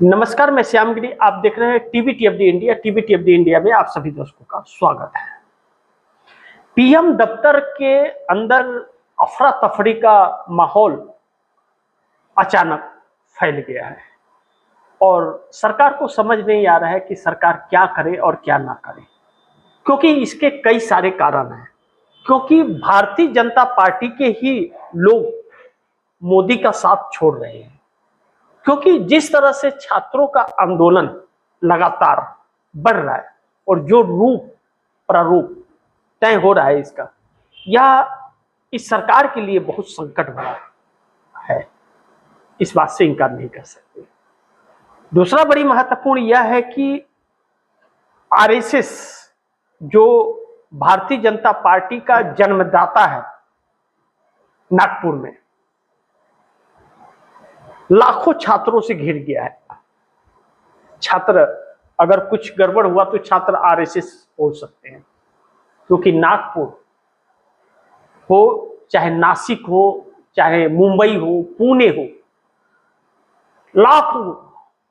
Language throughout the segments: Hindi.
नमस्कार, मैं श्यामगिरी। आप देख रहे हैं टीवीटीएफडी इंडिया। टीवीटीएफडी इंडिया में आप सभी दोस्तों का स्वागत है। पीएम दफ्तर के अंदर अफरा तफरी का माहौल अचानक फैल गया है और सरकार को समझ नहीं आ रहा है कि सरकार क्या करे और क्या ना करे, क्योंकि इसके कई सारे कारण हैं। क्योंकि भारतीय जनता पार्टी के ही लोग मोदी का साथ छोड़ रहे हैं, क्योंकि जिस तरह से छात्रों का आंदोलन लगातार बढ़ रहा है और जो रूप प्रारूप तय हो रहा है इसका, यह इस सरकार के लिए बहुत संकट भरा है। इस बात से इनकार नहीं कर सकते। दूसरा बड़ी महत्वपूर्ण यह है कि आरएसएस, जो भारतीय जनता पार्टी का जन्मदाता है, नागपुर में लाखों छात्रों से घिर गया है। छात्र, अगर कुछ गड़बड़ हुआ तो छात्र आरएसएस पहुंच सकते हैं, क्योंकि नागपुर हो, चाहे नासिक हो, चाहे मुंबई हो, पुणे हो,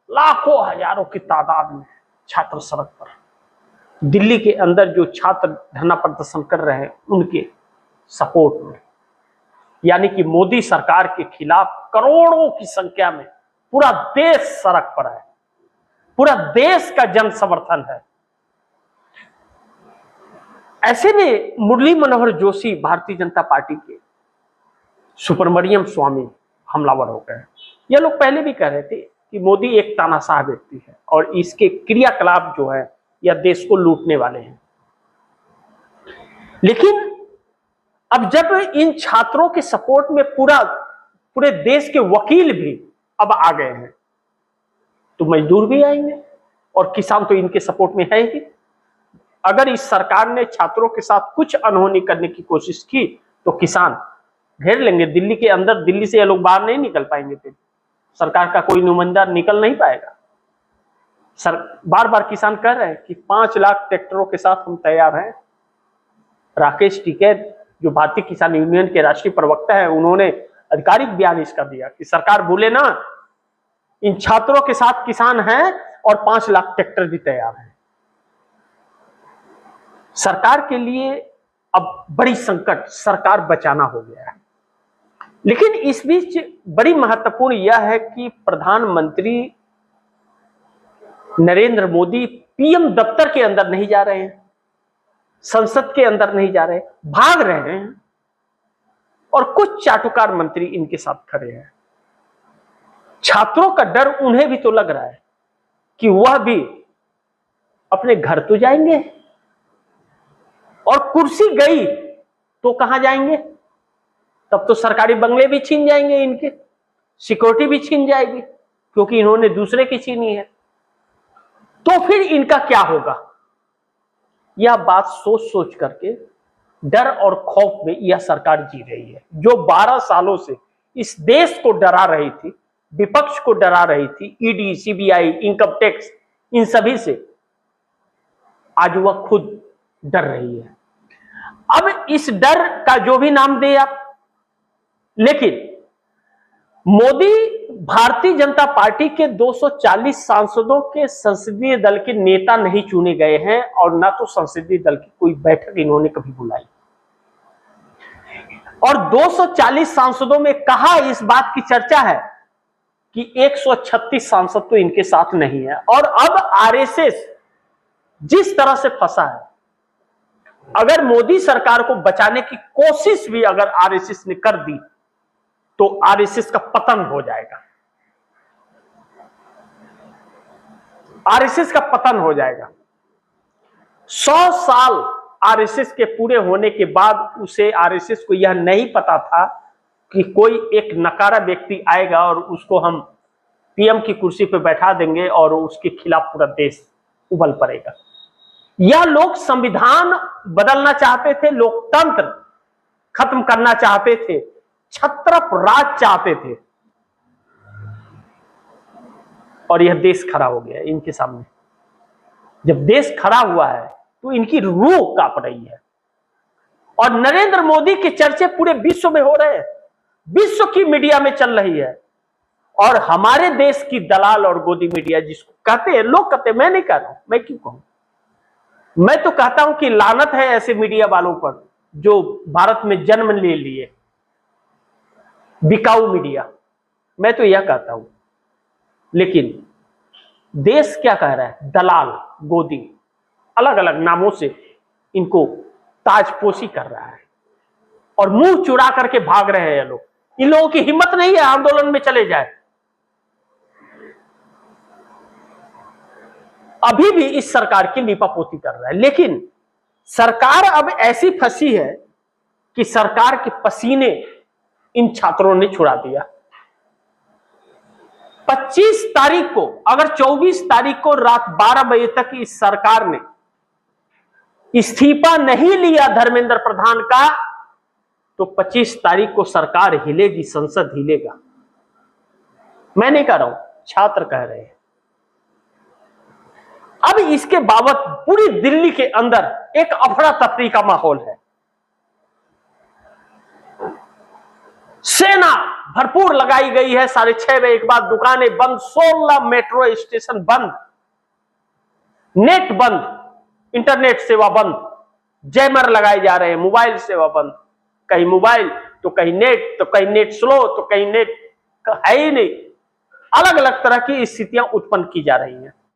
लाखों हजारों की तादाद में छात्र सड़क पर। दिल्ली के अंदर जो छात्र धरना प्रदर्शन कर रहे हैं उनके सपोर्ट में, यानी कि मोदी सरकार के खिलाफ करोड़ों की संख्या में पूरा देश सड़क पर है। पूरा देश का जन समर्थन है। ऐसे में मुरली मनोहर जोशी, भारतीय जनता पार्टी के सुब्रमण्यम स्वामी हमलावर हो गए। ये लोग पहले भी कह रहे थे कि मोदी एक तानाशाह व्यक्ति है और इसके क्रियाकलाप जो है यह देश को लूटने वाले हैं। लेकिन अब जब इन छात्रों के सपोर्ट में पूरे देश के वकील भी अब आ गए हैं, तो मजदूर भी आएंगे और किसान तो इनके सपोर्ट में है ही। अगर इस सरकार ने छात्रों के साथ कुछ अनहोनी करने की कोशिश की तो किसान घेर लेंगे दिल्ली के अंदर। दिल्ली से ये लोग बाहर नहीं निकल पाएंगे, फिर सरकार का कोई नुमाइंदा निकल नहीं पाएगा। बार बार किसान कह रहे हैं कि 5 लाख ट्रैक्टरों के साथ हम तैयार हैं। राकेश टिकैत, जो भारतीय किसान यूनियन के राष्ट्रीय प्रवक्ता है, उन्होंने आधिकारिक बयान इसका दिया कि सरकार भूले ना, इन छात्रों के साथ किसान हैं और 5 लाख ट्रैक्टर भी तैयार हैं। सरकार के लिए अब बड़ी संकट सरकार बचाना हो गया है। लेकिन इस बीच बड़ी महत्वपूर्ण यह है कि प्रधानमंत्री नरेंद्र मोदी पीएम दफ्तर के अंदर नहीं जा रहे हैं, संसद के अंदर नहीं जा रहे, भाग रहे हैं और कुछ चाटुकार मंत्री इनके साथ खड़े हैं। छात्रों का डर उन्हें भी तो लग रहा है कि वह भी अपने घर तो जाएंगे, और कुर्सी गई तो कहां जाएंगे? तब तो सरकारी बंगले भी छीन जाएंगे, इनके सिक्योरिटी भी छीन जाएगी, क्योंकि इन्होंने दूसरे की छीनी है। तो फिर इनका क्या होगा? यह बात सोच सोच करके डर और खौफ में यह सरकार जी रही है, जो 12 सालों से इस देश को डरा रही थी, विपक्ष को डरा रही थी, ईडी, सीबीआई, इनकम टैक्स, इन सभी से आज वह खुद डर रही है। अब इस डर का जो भी नाम दे आप, लेकिन मोदी भारतीय जनता पार्टी के 240 सांसदों के संसदीय दल के नेता नहीं चुने गए हैं और ना तो संसदीय दल की कोई बैठक इन्होंने कभी बुलाई। और 240 सांसदों में कहा इस बात की चर्चा है कि 136 सांसद तो इनके साथ नहीं है। और अब आरएसएस जिस तरह से फंसा है, अगर मोदी सरकार को बचाने की कोशिश भी अगर आरएसएस ने कर दी तो आरएसएस का पतन हो जाएगा। आरएसएस का पतन हो जाएगा। 100 साल आरएसएस के पूरे होने के बाद उसे, आरएसएस को यह नहीं पता था कि कोई एक नकारा व्यक्ति आएगा और उसको हम पीएम की कुर्सी पर बैठा देंगे और उसके खिलाफ पूरा देश उबल पड़ेगा। यह लोग संविधान बदलना चाहते थे, लोकतंत्र खत्म करना चाहते थे, छत्रप राज चाहते थे, और यह देश खड़ा हो गया इनके सामने। जब देश खड़ा हुआ है तो इनकी रूह कांप रही है। और नरेंद्र मोदी के चर्चे पूरे विश्व में हो रहे हैं, विश्व की मीडिया में चल रही है। और हमारे देश की दलाल और गोदी मीडिया जिसको कहते हैं, लोग कहते हैं, मैं नहीं कह रहा हूं, मैं क्यों कहूं, मैं तो कहता हूं कि लानत है ऐसे मीडिया वालों पर जो भारत में जन्म ले लिए, बिकाऊ मीडिया, मैं तो यह कहता हूं। लेकिन देश क्या कह रहा है, दलाल, गोदी, अलग अलग नामों से इनको ताजपोशी कर रहा है और मुंह चुरा करके भाग रहे हैं ये लोग। इन लोगों की हिम्मत नहीं है आंदोलन में चले जाए। अभी भी इस सरकार की लीपापोती कर रहा है, लेकिन सरकार अब ऐसी फंसी है कि सरकार के पसीने इन छात्रों ने छुड़ा दिया। 25 तारीख को, अगर 24 तारीख को रात 12 बजे तक इस सरकार ने इस्तीफा नहीं लिया धर्मेंद्र प्रधान का, तो 25 तारीख को सरकार हिलेगी, संसद हिलेगा। मैं नहीं कह रहा हूं, छात्र कह रहे हैं। अब इसके बाबत पूरी दिल्ली के अंदर एक अफरा तफरी का माहौल है। सेना भरपूर लगाई गई है। 6:30 बजे के बाद दुकानें बंद, 16 मेट्रो स्टेशन बंद, नेट बंद, इंटरनेट सेवा बंद, जैमर लगाए जा रहे हैं, मोबाइल सेवा बंद, कहीं मोबाइल तो कहीं नेट, तो कहीं नेट स्लो, तो कहीं नेट है ही नहीं। अलग अलग तरह की स्थितियां उत्पन्न की जा रही हैं।